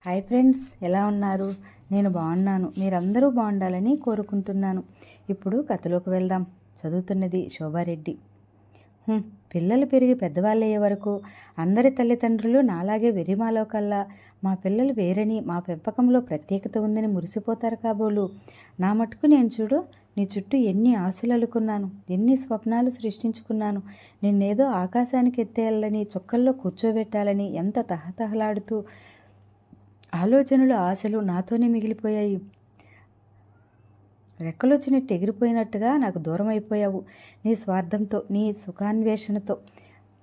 Hi friends, ఎలా ఉన్నారు? నేను బాగున్నాను. మీరందరూ బాగుండాలని కోరుకుంటున్నాను. ఇప్పుడు కథలోకి వెళ్దాం. చదువుతున్నది శోభారెడ్డి. పిల్లలు పెరిగి పెద్దవాళ్ళయ్యే వరకు అందరి తల్లిదండ్రులు నాలాగే వెరిమాలోకల్లా మా పిల్లలు వేరని, మా పెంపకంలో ప్రత్యేకత ఉందని మురిసిపోతారు కాబోలు. నా మటుకు నేను చూడు, నీ చుట్టూ ఎన్ని ఆశలు అల్లుకున్నాను, ఎన్ని స్వప్నాలు సృష్టించుకున్నాను. నిన్నేదో ఆకాశానికి ఎత్తేయాలని, చుక్కల్లో కూర్చోబెట్టాలని ఎంత తహతహలాడుతూ ఆలోచనలు, ఆశలు నాతోనే మిగిలిపోయాయి. రెక్కలొచ్చినట్టు ఎగిరిపోయినట్టుగా నాకు దూరం అయిపోయావు. నీ స్వార్థంతో, నీ సుఖాన్వేషణతో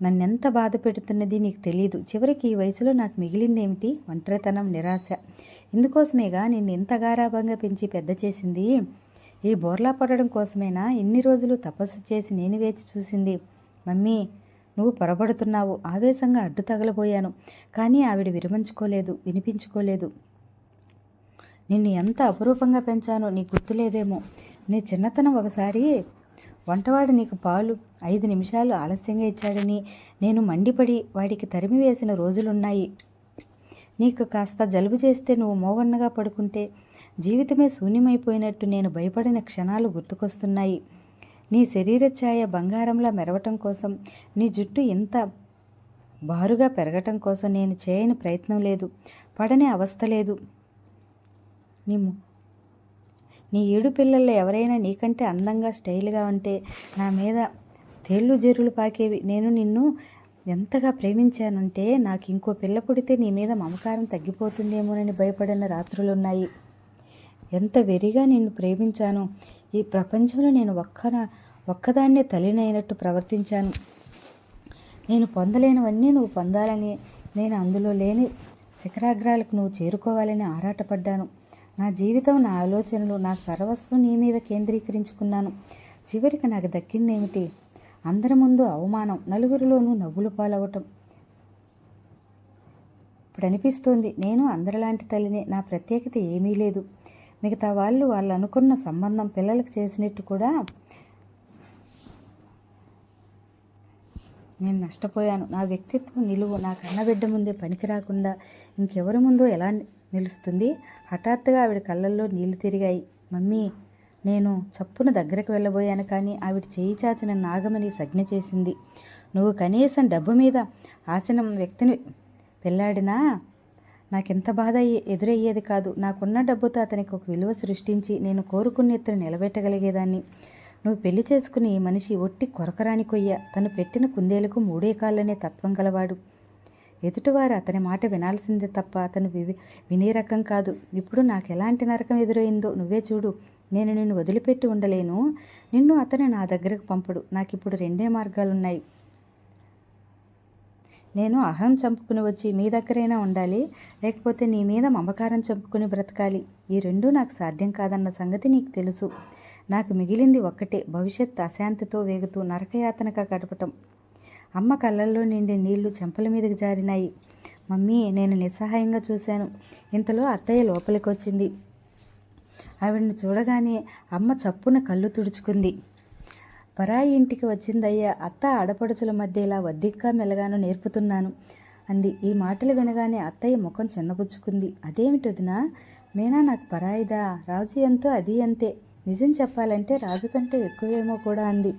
నన్నెంత బాధ పెడుతున్నది నీకు తెలియదు. చివరికి ఈ వయసులో నాకు మిగిలిందేమిటి? ఒంటరితనం, నిరాశ. ఇందుకోసమేగా నిన్ను ఎంత గారాభంగా పెంచి పెద్ద చేసింది. ఈ బోర్లా పడడం కోసమేనా ఇన్ని రోజులు తపస్సు చేసి నేను వేచి చూసింది. మమ్మీ, నువ్వు పొరబడుతున్నావు. ఆవేశంగా అడ్డు తగలబోయాను. కానీ ఆవిడ వినిపించుకోలేదు. నిన్ను ఎంత అపురూపంగా పెంచానో నీకు గుర్తులేదేమో. నీ చిన్నతనం ఒకసారి వంటవాడు నీకు పాలు 5 నిమిషాలు ఆలస్యంగా ఇచ్చాడని నేను మండిపడి వాడికి తరిమి వేసిన రోజులున్నాయి. నీకు కాస్త జలుబు చేస్తే నువ్వు మోవన్నగా పడుకుంటే జీవితమే శూన్యమైపోయినట్టు నేను భయపడిన క్షణాలు గుర్తుకొస్తున్నాయి. నీ శరీర ఛాయ బంగారంలా మెరవటం కోసం, నీ జుట్టు ఎంత బారుగా పెరగటం కోసం నేను చేయని ప్రయత్నం లేదు, పడని అవస్థ లేదు. నీ 7 పిల్లల్లో ఎవరైనా నీకంటే అందంగా స్టైల్గా ఉంటే నా మీద తేళ్ళు జెరులు పాకేవి. నేను నిన్ను ఎంతగా ప్రేమించానంటే నాకు ఇంకో పిల్ల పుడితే నీ మీద మమకారం తగ్గిపోతుందేమోనని భయపడిన రాత్రులున్నాయి. ఎంత వెరిగా నిన్ను ప్రేమించాను. ఈ ప్రపంచంలో నేను ఒక్కదాన్నే తల్లినైనట్టు ప్రవర్తించాను. నేను పొందలేనివన్నీ నువ్వు పొందాలని, నేను అందులో లేని శిఖరాగ్రాలకు నువ్వు చేరుకోవాలని ఆరాటపడ్డాను. నా జీవితం, నా ఆలోచనలు, నా సర్వస్వం నీ మీద కేంద్రీకరించుకున్నాను. చివరికి నాకు దక్కిందేమిటి? అందరి ముందు అవమానం, నలుగురిలోనూ నవ్వులు పాలవటం. ఇప్పుడు అనిపిస్తోంది నేను అందరిలాంటి తల్లినే. నా ప్రత్యేకత ఏమీ లేదు. మిగతా వాళ్ళు అనుకున్న సంబంధం పిల్లలకు చేసినట్టు కూడా నేను నష్టపోయాను. నా వ్యక్తిత్వం నిలువు నా కన్నబిడ్డ ముందే పనికి రాకుండా ఇంకెవరి ముందో ఎలా నిలుస్తుంది? హఠాత్తుగా ఆవిడ కళ్ళల్లో నీళ్లు తిరిగాయి. మమ్మీ, నేను చప్పున దగ్గరకు వెళ్ళబోయాను. కానీ ఆవిడ చేయి చాచిన నాగమని సజ్ఞ చేసింది. నువ్వు కనీసం డబ్బు మీద ఆసనం వ్యక్తిని పెళ్ళాడినా నాకెంత బాధ ఎదురయ్యేది కాదు. నాకున్న డబ్బుతో అతనికి ఒక విలువ సృష్టించి నేను కోరుకున్న ఎత్తును నిలబెట్టగలిగేదాన్ని. నువ్వు పెళ్లి చేసుకుని ఈ మనిషి ఒట్టి కొరకరాని కొయ్య. తను పెట్టిన కుందేలకు 3 కాళ్ళనే తత్వం గలవాడు. ఎదుటివారు అతని మాట వినాల్సిందే తప్ప అతను వినే రకం కాదు. ఇప్పుడు నాకు ఎలాంటి నరకం ఎదురైందో నువ్వే చూడు. నేను నిన్ను వదిలిపెట్టి ఉండలేను. నిన్ను అతను నా దగ్గరకు పంపడు. నాకిప్పుడు 2 మార్గాలున్నాయి. నేను అహం చంపుకుని వచ్చి మీ దగ్గరైనా ఉండాలి, లేకపోతే నీ మీద మమకారం చంపుకుని బ్రతకాలి. ఈ 2 నాకు సాధ్యం కాదన్న సంగతి నీకు తెలుసు. నాకు మిగిలింది ఒక్కటే, భవిష్యత్ అశాంతితో వేగుతూ నరకయాతనగా గడపటం. అమ్మ కళ్ళల్లో నిండి నీళ్లు చెంపల మీదకి జారినాయి. మమ్మీ, నేను నిస్సహాయంగా చూశాను. ఇంతలో అత్తయ్య లోపలికి వచ్చింది. ఆవిడని చూడగానే అమ్మ చప్పున కళ్ళు తుడుచుకుంది. పరాయి ఇంటికి వచ్చిందయ్యా. అత్త ఆడపడుచుల మధ్య ఇలా వద్దిక్కా మెలగాను నేర్పుతున్నాను అంది. ఈ మాటలు వినగానే అత్తయ్య ముఖం చిన్నబుచ్చుకుంది. అదేమిటి వదినా, మీనా నాకు పరాయిదా? రాజు ఎంతో అది అంతే. నిజం చెప్పాలంటే రాజు కంటే ఎక్కువేమో కూడా అంది.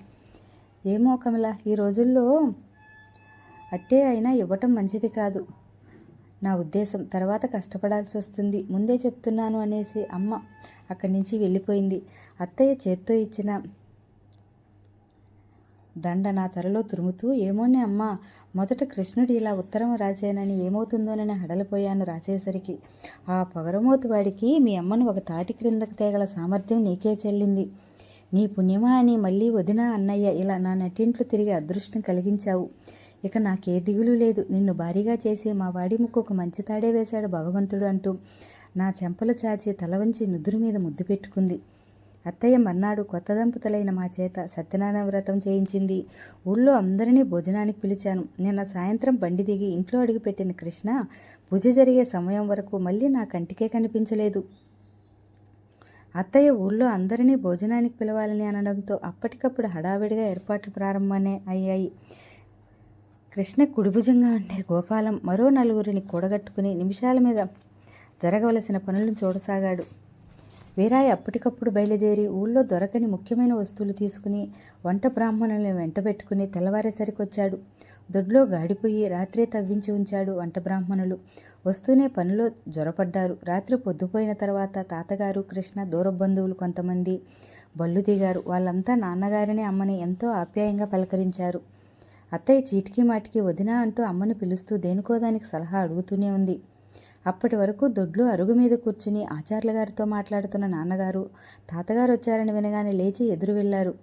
ఏమో కమల, ఈ రోజుల్లో అట్టే అయినా ఇవ్వటం మంచిది కాదు నా ఉద్దేశం. తర్వాత కష్టపడాల్సి వస్తుంది, ముందే చెప్తున్నాను అనేసి అమ్మ అక్కడి నుంచి వెళ్ళిపోయింది. అత్తయ్య చేత్తో ఇచ్చిన దండ నా తలలో తురుముతూ, ఏమోనే అమ్మా, మొదట కృష్ణుడు ఇలా ఉత్తరం రాశానని ఏమవుతుందోనని హడలిపోయాను. రాసేసరికి ఆ పొగరమోతు వాడికి మీ అమ్మను ఒక తాటి క్రిందకు తేగల సామర్థ్యం నీకే చెల్లింది. నీ పుణ్యమా అని మళ్ళీ వదిన, అన్నయ్య ఇలా నా నటింట్లు తిరిగి అదృష్టం కలిగించావు. ఇక నాకే దిగులు లేదు. నిన్ను భారీగా చేసి మా వాడి ముక్కుకు మంచి తాడే వేశాడు భగవంతుడు అంటూ నా చెంపలు చాచి తల వంచి నుదురు మీద ముద్దు పెట్టుకుంది. అత్తయ్య మర్నాడు కొత్త దంపతులైన మా చేత సత్యనారాయణ వ్రతం చేయించింది. ఊళ్ళో అందరినీ భోజనానికి పిలిచాను. నిన్న సాయంత్రం బండి దిగి ఇంట్లో అడుగుపెట్టిన కృష్ణ పూజ జరిగే సమయం వరకు మళ్ళీ నా కంటికే కనిపించలేదు. అత్తయ్య ఊళ్ళో అందరినీ భోజనానికి పిలవాలని అనడంతో అప్పటికప్పుడు హడావిడిగా ఏర్పాట్లు ప్రారంభమనే అయ్యాయి. కృష్ణ కుడిభుజంగా ఉండే గోపాలం మరో 4 కూడగట్టుకుని నిమిషాల మీద జరగవలసిన పనులను చూడసాగాడు. వీరాయి అప్పటికప్పుడు బయలుదేరి ఊళ్ళో దొరకని ముఖ్యమైన వస్తువులు తీసుకుని వంట బ్రాహ్మణులను వెంటబెట్టుకుని తెల్లవారేసరికొచ్చాడు. దొడ్లో గాడిపోయి రాత్రే తవ్వించి ఉంచాడు. వంట బ్రాహ్మణులు వస్తూనే పనిలో జ్వరపడ్డారు. రాత్రి పొద్దుపోయిన తర్వాత తాతగారు, కృష్ణ, దూర బంధువులు కొంతమంది బళ్ళు దిగారు. వాళ్ళంతా నాన్నగారిని, అమ్మని ఎంతో ఆప్యాయంగా పలకరించారు. అత్తయ్య చీటికి మాటికి వదినా అంటూ అమ్మని పిలుస్తూ దేనికోదానికి సలహా అడుగుతూనే ఉంది. అప్పటి వరకు దొడ్లో అరుగు మీద కూర్చుని ఆచార్యుల గారితో మాట్లాడుతున్న నాన్నగారు తాతగారు వచ్చారని వినగానే లేచి ఎదురు వెళ్లారు.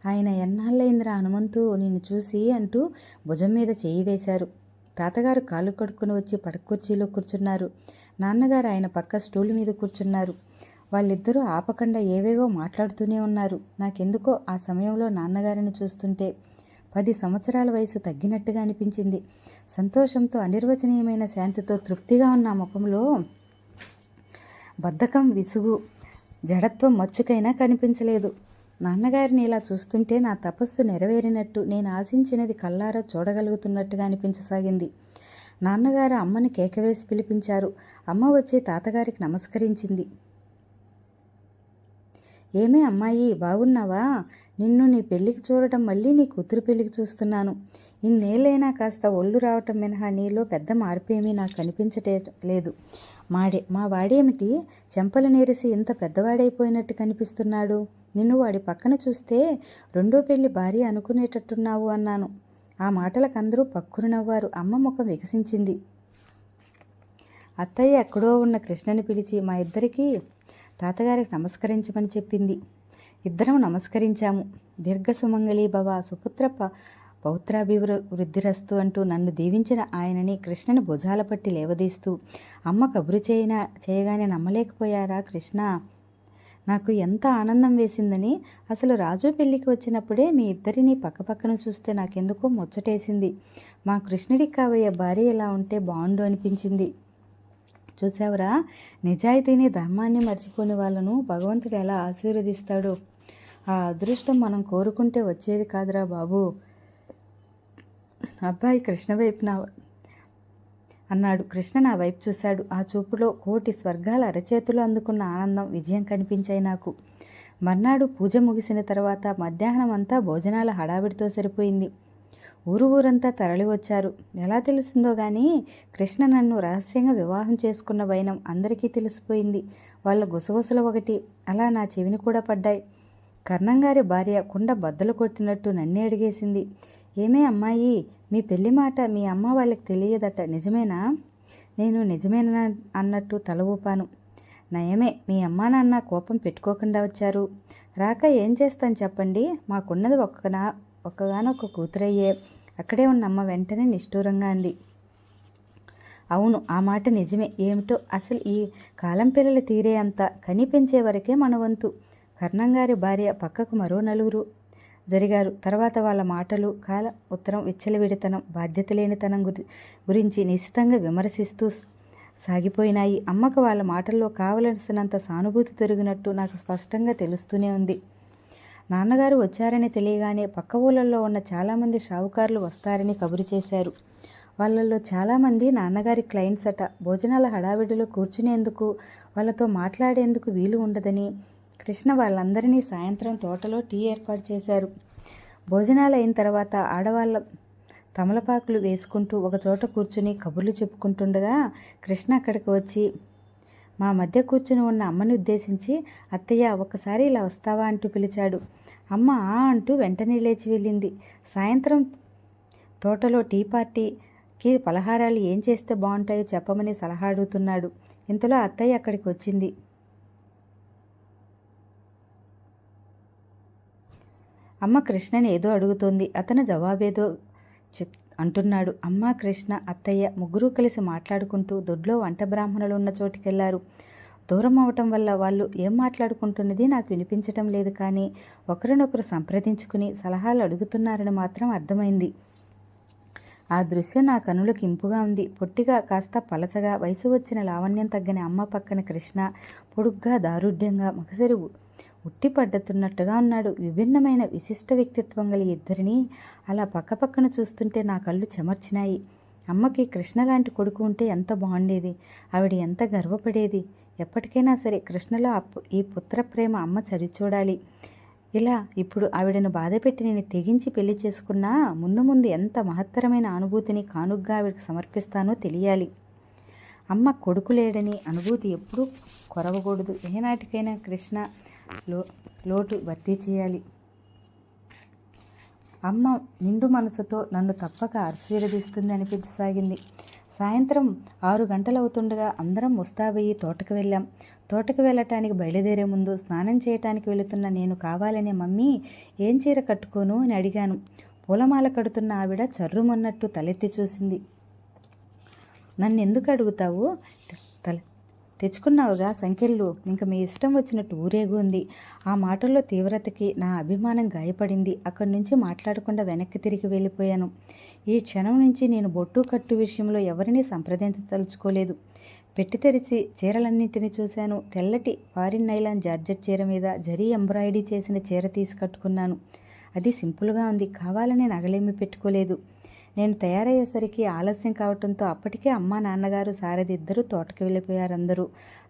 ఆయన ఎన్నాళ్ళైందిరా హనుమంతు నిన్ను చూసి అంటూ భుజం మీద చేయి వేశారు. తాతగారు కాళ్ళు కడుక్కుని వచ్చి పడకుర్చీలో కూర్చున్నారు. నాన్నగారు ఆయన పక్క స్టూల్ మీద కూర్చున్నారు. వాళ్ళిద్దరూ ఆపకుండా ఏవేవో మాట్లాడుతూనే ఉన్నారు. నాకెందుకో ఆ సమయంలో నాన్నగారిని చూస్తుంటే 10 సంవత్సరాల వయసు తగ్గినట్టుగా అనిపించింది. సంతోషంతో, అనిర్వచనీయమైన శాంతితో తృప్తిగా ఉన్న ముఖంలో బద్ధకం, విసుగు, జడత్వం మచ్చుకైనా కనిపించలేదు. నాన్నగారిని ఇలా చూస్తుంటే నా తపస్సు నెరవేరినట్టు, నేను ఆశించినది కల్లారా చూడగలుగుతున్నట్టుగా అనిపించసాగింది. నాన్నగారు అమ్మని కేకవేసి పిలిపించారు. అమ్మ వచ్చి తాతగారికి నమస్కరించింది. ఏమే అమ్మాయి, బాగున్నావా? నిన్ను నీ పెళ్ళికి చూడటం మళ్ళీ నీ కూతురు పెళ్ళికి చూస్తున్నాను. ఇన్నేళ్ళైనా కాస్త ఒళ్ళు రావటం మినహా నీలో పెద్ద మార్పేమీ నాకు కనిపించటే లేదు. మా వాడేమిటి చెంపలు నేరిసి ఇంత పెద్దవాడైపోయినట్టు కనిపిస్తున్నాడు? నిన్ను వాడి పక్కన చూస్తే రెండో పెళ్లి భార్య అనుకునేటట్టున్నావు అన్నాను. ఆ మాటలకు అందరూ పక్కురు నవ్వారు. అమ్మ ముఖం వికసించింది. అత్తయ్య ఎక్కడో ఉన్న కృష్ణని పిలిచి మా ఇద్దరికీ తాతగారికి నమస్కరించమని చెప్పింది. ఇద్దరం నమస్కరించాము. దీర్ఘ సుమంగళీ భవ, సుపుత్ర పౌత్రాభివృద్ధిరస్తు అంటూ నన్ను దీవించిన ఆయనని కృష్ణని భుజాల పట్టి లేవదీస్తూ అమ్మ కబురు చేయగానే నమ్మలేకపోయారా కృష్ణ? నాకు ఎంత ఆనందం వేసిందని. అసలు రాజు పెళ్ళికి వచ్చినప్పుడే మీ ఇద్దరిని పక్కపక్కన చూస్తే నాకెందుకో ముచ్చటేసింది. మా కృష్ణుడికి కాబోయే భార్య ఇలా ఉంటే బాగుండు అనిపించింది. చూసావురా, నిజాయితీని, ధర్మాన్ని మర్చిపోని వాళ్ళను భగవంతుడు ఎలా ఆశీర్వదిస్తాడో. ఆ అదృష్టం మనం కోరుకుంటే వచ్చేది కాదురా బాబు. అబ్బాయి కృష్ణ వైపు అన్నాడు. కృష్ణ నా వైపు చూశాడు. ఆ చూపులో కోటి స్వర్గాల అరచేతులు అందుకున్న ఆనందం, విజయం కనిపించాయి నాకు. మర్నాడు పూజ ముగిసిన తర్వాత మధ్యాహ్నం అంతా భోజనాల హడావిడితో సరిపోయింది. ఊరంతా తరలి వచ్చారు. ఎలా తెలిసిందో గానీ కృష్ణ నన్ను రహస్యంగా వివాహం చేసుకున్న వైనం అందరికీ తెలిసిపోయింది. వాళ్ళ గుసగుసలు ఒకటి అలా నా చెవిని కూడా పడ్డాయి. కర్ణంగారి భార్య కుండ బద్దలు కొట్టినట్టు నన్నే అడిగేసింది. ఏమే అమ్మాయి, మీ పెళ్లి మాట మీ అమ్మ వాళ్ళకి తెలియదట, నిజమేనా? నేను నిజమేనా అన్నట్టు తల ఊపాను. నయమే, మీ అమ్మా నాన్న కోపం పెట్టుకోకుండా వచ్చారు. రాక ఏం చేస్తాను చెప్పండి, మాకున్నది ఒక్కగానొక్క కూతురయ్యే. అక్కడే ఉన్న అమ్మ వెంటనే నిష్ఠూరంగా అంది. అవును, ఆ మాట నిజమే. ఏమిటో అసలు ఈ కాలం పిల్లలు తీరే అంత కని పెంచే వరకే మన వంతు. కర్ణంగారి భార్య పక్కకు మరో నలుగురు జరిగారు. తర్వాత వాళ్ళ మాటలు, కాల ఉత్తరం, విచ్చలవిడితనం, బాధ్యత లేనితనం గురించి నిశితంగా విమర్శిస్తూ సాగిపోయినాయి. అమ్మకు వాళ్ళ మాటల్లో కావలసినంత సానుభూతి తొరిగినట్టు నాకు స్పష్టంగా తెలుస్తూనే ఉంది. నాన్నగారు వచ్చారని తెలియగానే పక్క ఊళ్ళల్లో ఉన్న చాలామంది షావుకారులు వస్తారని కబురు చేశారు. వాళ్ళల్లో చాలామంది నాన్నగారి క్లయింట్స్ అట. భోజనాల హడావిడిలో కూర్చునేందుకు, వాళ్ళతో మాట్లాడేందుకు వీలు ఉండదని కృష్ణ వాళ్ళందరినీ సాయంత్రం తోటలో టీ ఏర్పాటు చేశారు. భోజనాలు అయిన తర్వాత ఆడవాళ్ళ తమలపాకులు వేసుకుంటూ ఒకచోట కూర్చుని కబుర్లు చెప్పుకుంటుండగా కృష్ణ అక్కడికి వచ్చి మా మధ్య కూర్చుని ఉన్న అమ్మని ఉద్దేశించి, అత్తయ్య ఒక్కసారి ఇలా వస్తావా అంటూ పిలిచాడు. అమ్మ ఆ అంటూ వెంటనే లేచి వెళ్ళింది. సాయంత్రం తోటలో టీ పార్టీకి పలహారాలు ఏం చేస్తే బాగుంటాయో చెప్పమని సలహా అడుగుతున్నాడు. ఇంతలో అత్తయ్య అక్కడికి వచ్చింది. అమ్మ కృష్ణని ఏదో అడుగుతోంది. అతను జవాబేదో అంటున్నాడు. అమ్మ, కృష్ణ, అత్తయ్య ముగ్గురు కలిసి మాట్లాడుకుంటూ దొడ్లో వంట బ్రాహ్మణులు ఉన్న చోటుకెళ్లారు. దూరం అవటం వల్ల వాళ్ళు ఏం మాట్లాడుకుంటున్నది నాకు వినిపించటం లేదు, కానీ ఒకరినొకరు సంప్రదించుకుని సలహాలు అడుగుతున్నారని మాత్రం అర్థమైంది. ఆ దృశ్యం నా కనులకు ఇంపుగా ఉంది. పొట్టిగా, కాస్త పలచగా, వయసు వచ్చిన లావణ్యం తగ్గని అమ్మ పక్కన కృష్ణ పొడుగ్గా, దారుఢ్యంగా, మగసరి ఉట్టిపడ్డుతున్నట్టుగా ఉన్నాడు. విభిన్నమైన విశిష్ట వ్యక్తిత్వం గల ఇద్దరిని అలా పక్కపక్కన చూస్తుంటే నా కళ్ళు చెమర్చినాయి. అమ్మకి కృష్ణ లాంటి కొడుకు ఉంటే ఎంత బాగుండేది, ఆవిడ ఎంత గర్వపడేది. ఎప్పటికైనా సరే కృష్ణలో ఈ పుత్ర ప్రేమ అమ్మ చవిచూడాలి. ఇలా ఇప్పుడు ఆవిడను బాధపెట్టి నేను తెగించి పెళ్లి చేసుకున్నా ముందు ముందు ఎంత మహత్తరమైన అనుభూతిని కానుగ్గా ఆవిడకి సమర్పిస్తానో తెలియాలి. అమ్మ కొడుకు లేడని అనుభూతి ఎప్పుడూ కొరవకూడదు. ఏనాటికైనా కృష్ణ లోటు భర్తీ చేయాలి. అమ్మ నిండు మనసుతో నన్ను తప్పక ఆశీర్వదిస్తుంది అనిపించసాగింది. సాయంత్రం 6 గంటలవుతుండగా అందరం ముస్తాబయ్యి తోటకు వెళ్ళాం. తోటకు వెళ్ళటానికి బయలుదేరే ముందు స్నానం చేయటానికి వెళుతున్న నేను కావాలనే మమ్మీ ఏం చీర కట్టుకోను అని అడిగాను. పూలమాల కడుతున్న ఆవిడ చర్రుమన్నట్టు తలెత్తి చూసింది. నన్ను ఎందుకు అడుగుతావు? తెచ్చుకున్నావుగా సంఖ్యలు, ఇంక మీ ఇష్టం వచ్చినట్టు ఊరేగు ఉంది. ఆ మాటల్లో తీవ్రతకి నా అభిమానం గాయపడింది. అక్కడి నుంచి మాట్లాడకుండా వెనక్కి తిరిగి వెళ్ళిపోయాను. ఈ క్షణం నుంచి నేను బొట్టు కట్టు విషయంలో ఎవరినీ సంప్రదించదలుచుకోలేదు. పెట్టి తెరిచి చీరలన్నింటినీ చూశాను. తెల్లటి ఫారిన్ నైలాన్ జార్జెట్ చీర మీద జరీ ఎంబ్రాయిడరీ చేసిన చీర తీసి కట్టుకున్నాను. అది సింపుల్గా ఉంది. కావాలని నగలేమి పెట్టుకోలేదు. నేను తయారయ్యేసరికి ఆలస్యం కావటంతో అప్పటికే అమ్మ, నాన్నగారు, సారథి ఇద్దరూ తోటకు వెళ్ళిపోయారు. అందరూ,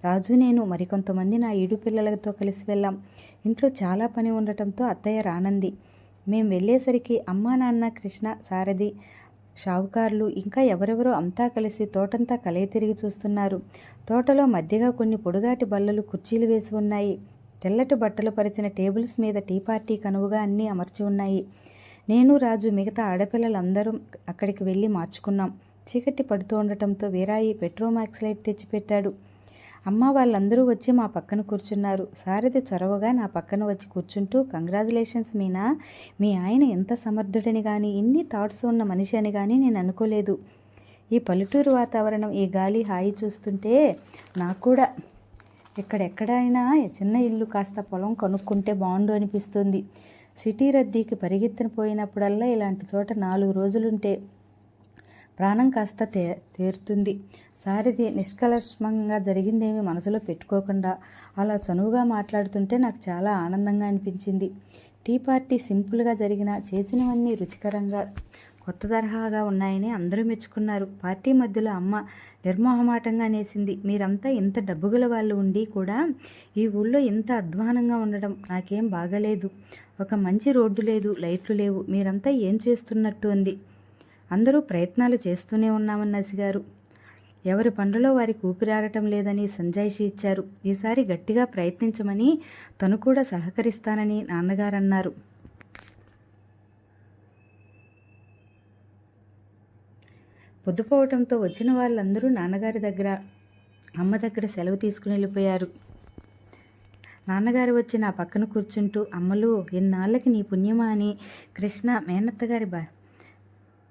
రాజు, నేను మరికొంతమంది నా ఈడు పిల్లలతో కలిసి వెళ్ళాం. ఇంట్లో చాలా పని ఉండటంతో అత్తయ్య రానంది. మేము వెళ్ళేసరికి అమ్మ, నాన్న, కృష్ణ, సారథి, షావుకారులు ఇంకా ఎవరెవరో అంతా కలిసి తోటంతా కలయి తిరిగి చూస్తున్నారు. తోటలో మధ్యగా కొన్ని పొడుగాటి బల్లలు, కుర్చీలు వేసి ఉన్నాయి. తెల్లటి బట్టలు పరిచిన టేబుల్స్ మీద టీ పార్టీ కనువుగా అన్నీ అమర్చి ఉన్నాయి. నేను, రాజు, మిగతా ఆడపిల్లలందరం అక్కడికి వెళ్ళి మార్చుకున్నాం. చీకటి పడుతూ ఉండటంతో వీరాయి పెట్రోమాక్స్ లైట్ తెచ్చిపెట్టాడు. అమ్మ వాళ్ళందరూ వచ్చి మా పక్కన కూర్చున్నారు. సారథి చొరవగా నా పక్కన వచ్చి కూర్చుంటూ, కంగ్రాచులేషన్స్ మీనా, మీ ఆయన ఎంత సమర్థుడని కానీ ఇన్ని థాట్స్ ఉన్న మనిషి అని కానీ నేను అనుకోలేదు. ఈ పల్లెటూరు వాతావరణం, ఈ గాలి హాయి చూస్తుంటే నాకు కూడా ఎక్కడెక్కడైనా చిన్న ఇల్లు కాస్త పొలం కొనుక్కుంటే బాగుండు అనిపిస్తుంది. సిటీ రద్దీకి పరిగెత్తిన పోయినప్పుడల్లా ఇలాంటి చోట 4 రోజులుంటే ప్రాణం కాస్త తేరుతుంది. సారథి నిష్కల్మషంగా జరిగిందేమీ మనసులో పెట్టుకోకుండా అలా చనువుగా మాట్లాడుతుంటే నాకు చాలా ఆనందంగా అనిపించింది. టీ పార్టీ సింపుల్గా జరిగినా చేసినవన్నీ రుచికరంగా కొత్త తరహాగా ఉన్నాయని అందరూ మెచ్చుకున్నారు. పార్టీ మధ్యలో అమ్మ నిర్మోహమాటంగా నేసింది. మీరంతా ఇంత డబ్బుగల వాళ్ళు ఉండి కూడా ఈ ఊళ్ళో ఇంత అధ్వానంగా ఉండడం నాకేం బాగలేదు. ఒక మంచి రోడ్డు లేదు, లైట్లు లేవు. మీరంతా ఏం చేస్తున్నట్టు అంది. అందరూ ప్రయత్నాలు చేస్తూనే ఉన్నామని నసిగారు. ఎవరి పనులలో వారికి ఊపిరాడటం లేదని సంజాయిషి ఇచ్చారు. ఈసారి గట్టిగా ప్రయత్నించమని, తను కూడా సహకరిస్తానని నాన్నగారు అన్నారు. పొద్దుపోవటంతో వచ్చిన వాళ్ళందరూ నాన్నగారి దగ్గర, అమ్మ దగ్గర సెలవు తీసుకుని వెళ్ళిపోయారు. నాన్నగారు వచ్చి నా పక్కన కూర్చుంటూ, అమ్మలు, ఎన్నాళ్ళకి నీ పుణ్యమా అని కృష్ణ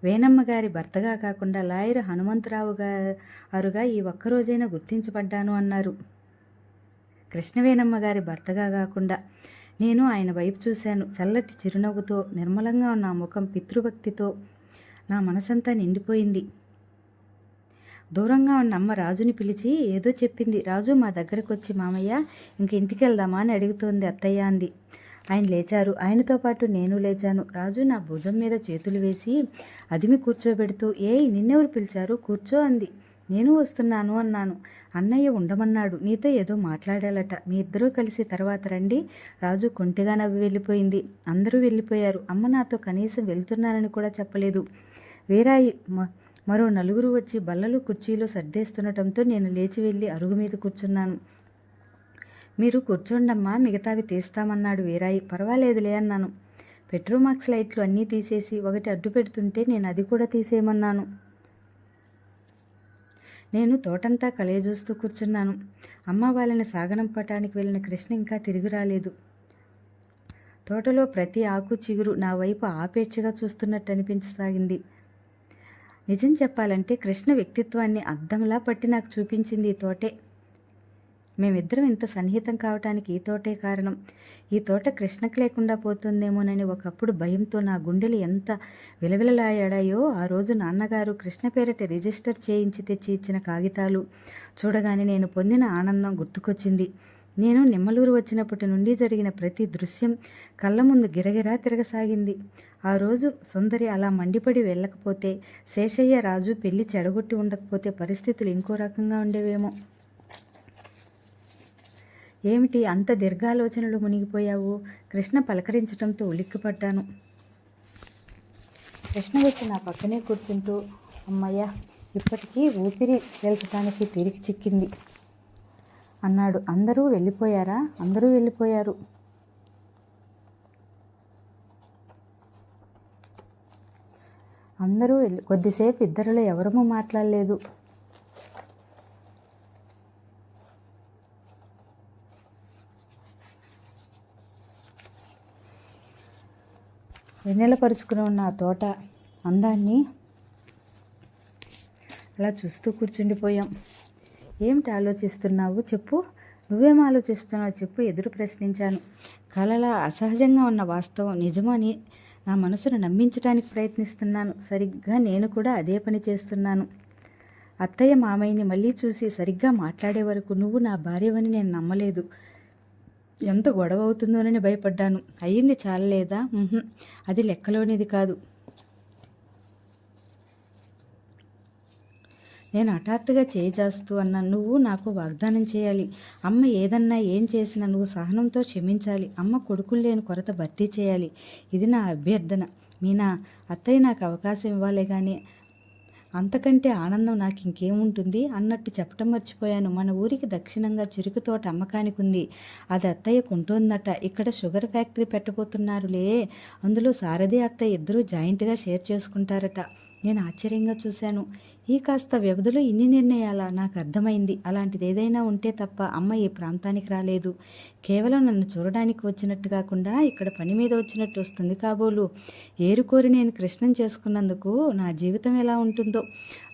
వేనమ్మ గారి భర్తగా కాకుండా లాయర్ హనుమంతరావు గారుగా ఈ ఒక్కరోజైనా గుర్తించబడ్డాను అన్నారు. కృష్ణవేనమ్మ గారి భర్తగా కాకుండా. నేను ఆయన వైపు చూశాను. చల్లటి చిరునవ్వుతో, నిర్మలంగా ఉన్న ముఖం పితృభక్తితో నా మనసంతా నిండిపోయింది. దూరంగా ఉన్న అమ్మ రాజుని పిలిచి ఏదో చెప్పింది. రాజు మా దగ్గరకు వచ్చి, మామయ్య ఇంక ఇంటికి వెళ్దామా అని అడుగుతోంది అత్తయ్య అంది. ఆయన లేచారు. ఆయనతో పాటు నేను లేచాను. రాజు నా భుజం మీద చేతులు వేసి అదిమి కూర్చోబెడుతూ, ఏయ్ నిన్నెవరు పిలిచారు, కూర్చో అంది. నేను వస్తున్నాను అన్నాను. అన్నయ్య ఉండమన్నాడు, నీతో ఏదో మాట్లాడాలట, మీ ఇద్దరూ కలిసి తర్వాత రండి. రాజు కొంటిగా నవ్వి వెళ్ళిపోయింది. అందరూ వెళ్ళిపోయారు. అమ్మ నాతో కనీసం వెళ్తున్నానని కూడా చెప్పలేదు. వీరాయి మరో 4 వచ్చి బల్లలు, కుర్చీలు సర్దేస్తుండటంతో నేను లేచి వెళ్ళి అరుగు మీద కూర్చున్నాను. మీరు కూర్చోండమ్మా, మిగతావి తీస్తామన్నాడు వీరాయి. పర్వాలేదులే అన్నాను. పెట్రోమాక్స్ లైట్లు అన్నీ తీసేసి ఒకటి అడ్డు పెడుతుంటే నేను అది కూడా తీసేయమన్నాను. నేను తోటంతా కలయజూస్తూ కూర్చున్నాను. అమ్మ వాళ్ళని సాగనంపటానికి వెళ్ళిన కృష్ణ ఇంకా తిరిగి రాలేదు. తోటలో ప్రతి ఆకు, చిగురు నా వైపు ఆపేక్షగా చూస్తున్నట్టు అనిపించసాగింది. నిజం చెప్పాలంటే కృష్ణ వ్యక్తిత్వాన్ని అద్దంలా పట్టి నాకు చూపించింది ఈ తోటే. మేమిద్దరం ఇంత సన్నిహితం కావటానికి ఈ తోటే కారణం. ఈ తోట కృష్ణకు లేకుండా పోతుందేమోనని ఒకప్పుడు భయంతో నా గుండెలు ఎంత విలవిలలాడాయో. ఆ రోజు నాన్నగారు కృష్ణ పేరిట రిజిస్టర్ చేయించి తెచ్చి ఇచ్చిన కాగితాలు చూడగానే నేను పొందిన ఆనందం గుర్తుకొచ్చింది. నేను నెమ్మలూరు వచ్చినప్పటి నుండి జరిగిన ప్రతి దృశ్యం కళ్ళ ముందు గిరగిరా తిరగసాగింది. ఆ రోజు సుందరి అలా మండిపడి వెళ్ళకపోతే, శేషయ్య రాజు పెళ్లి చెడగొట్టి ఉండకపోతే పరిస్థితులు ఇంకో రకంగా ఉండేవేమో. ఏమిటి అంత దీర్ఘాలోచనలు మునిగిపోయావు? కృష్ణ పలకరించడంతో ఉలిక్కిపడ్డాను. కృష్ణ వచ్చి నా పక్కనే కూర్చుంటూ, అమ్మయ్య, ఇప్పటికీ ఊపిరి పీల్చడానికి తీరిక చిక్కింది అన్నాడు. అందరూ వెళ్ళిపోయారా? అందరూ వెళ్ళిపోయారు. కొద్దిసేపు ఇద్దరిలో ఎవరమూ మాట్లాడలేదు. వెన్నెలపరుచుకుని ఉన్న ఆ తోట అందాన్ని అలా చూస్తూ కూర్చుండిపోయాం. ఏమిటి ఆలోచిస్తున్నావు? చెప్పు. నువ్వేం ఆలోచిస్తున్నావు చెప్పు, ఎదురు ప్రశ్నించాను. కలలా అసహజంగా ఉన్న వాస్తవం నిజమని నా మనసును నమ్మించడానికి ప్రయత్నిస్తున్నాను. సరిగ్గా నేను కూడా అదే పని చేస్తున్నాను. అత్తయ్య మామయ్యని మళ్ళీ చూసి సరిగ్గా మాట్లాడే వరకు నువ్వు నా భార్యవని నేను నమ్మలేదు. ఎంత గొడవ అవుతుందోనని భయపడ్డాను. అయ్యింది చాలలేదా? అది లెక్కలోనిది కాదు. నేను హఠాత్తుగా చేజాస్తూ అన్నా, నువ్వు నాకు వాగ్దానం చేయాలి. అమ్మ ఏదన్నా ఏం చేసినా నువ్వు సహనంతో క్షమించాలి. అమ్మ కొడుకులు లేని కొరత భర్తీ చేయాలి. ఇది నా అభ్యర్థన. మీనా, అత్తయ్య నాకు అవకాశం ఇవ్వాలే కానీ అంతకంటే ఆనందం నాకు ఇంకేముంటుంది అన్నట్టు చెప్పటం మర్చిపోయాను. మన ఊరికి దక్షిణంగా చెరుకు తోట అమ్మకానికి ఉంది. అది అత్తయ్య కొంటోందట. ఇక్కడ షుగర్ ఫ్యాక్టరీ పెట్టబోతున్నారులే. అందులో సారథి అత్తయ్య ఇద్దరూ జాయింట్గా షేర్ చేసుకుంటారట. నేను ఆశ్చర్యంగా చూశాను. ఈ కాస్త వ్యవధిలో ఇన్ని నిర్ణయాలా? నాకు అర్థమైంది. అలాంటిది ఏదైనా ఉంటే తప్ప అమ్మ ఈ ప్రాంతానికి రాలేదు. కేవలం నన్ను చూడడానికి వచ్చినట్టు కాకుండా ఇక్కడ పని మీద వచ్చినట్టు వస్తుంది కాబోలు. ఏరుకోరి నేను కృష్ణం చేసుకున్నందుకు నా జీవితం ఎలా ఉంటుందో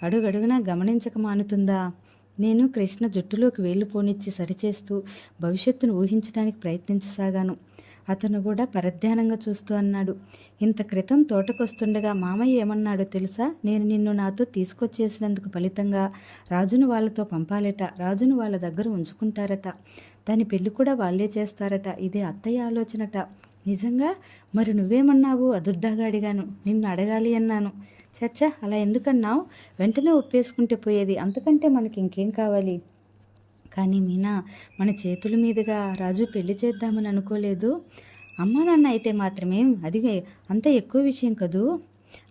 అడుగడుగునా గమనించక మానుతుందా? నేను కృష్ణ జుట్టులోకి వేళ్ళు పోనిచ్చి సరిచేస్తూ భవిష్యత్తును ఊహించడానికి ప్రయత్నించసాగాను. అతను కూడా పరధ్యానంగా చూస్తూ అన్నాడు, ఇంత క్రితం తోటకొస్తుండగా మామయ్య ఏమన్నాడో తెలుసా? నేను నిన్ను నాతో తీసుకొచ్చేసినందుకు ఫలితంగా రాజును వాళ్ళతో పంపాలట. రాజును వాళ్ళ దగ్గర ఉంచుకుంటారట. దాని పెళ్లి కూడా వాళ్ళే చేస్తారట. ఇదే అత్తయ్య ఆలోచనట. నిజంగా? మరి నువ్వేమన్నావు? అదుర్దాగా అడిగాను. నిన్ను అడగాలి అన్నాను. చచ్చా, అలా ఎందుకన్నావు? వెంటనే ఒప్పేసుకుంటే పోయేది. అంతకంటే మనకి ఇంకేం కావాలి? కానీ మీనా, మన చేతుల మీదుగా రాజు పెళ్లి చేద్దామని అనుకోలేదు. అమ్మ నాన్న అయితే మాత్రమే అది అంత ఎక్కువ విషయం కదూ.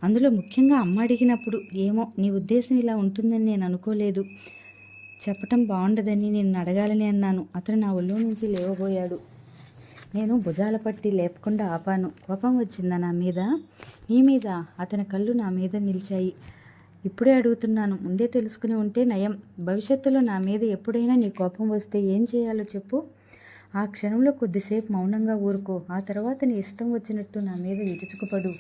అందులో ముఖ్యంగా అమ్మ అడిగినప్పుడు. ఏమో, నీ ఉద్దేశం ఇలా ఉంటుందని నేను అనుకోలేదు. చెప్పటం బాగుండదని నిన్ను అడగాలని అన్నాను. అతను నా ఒళ్ళో నుంచి లేవబోయాడు. నేను భుజాల పట్టి లేపకుండా ఆపాను. కోపం వచ్చిందా నా మీద? నీ మీద? అతని కళ్ళు నా మీద నిలిచాయి. ఇప్పుడే అడుగుతున్నాను. ముందే తెలుసుకుని ఉంటే నయం. భవిష్యత్తులో నా మీద ఎప్పుడైనా నీ కోపం వస్తే ఏం చేయాలో చెప్పు. ఆ క్షణంలో కొద్దిసేపు మౌనంగా ఊరుకో. ఆ తర్వాత నీ ఇష్టం వచ్చినట్టు నా మీద విరుచుకుపడు.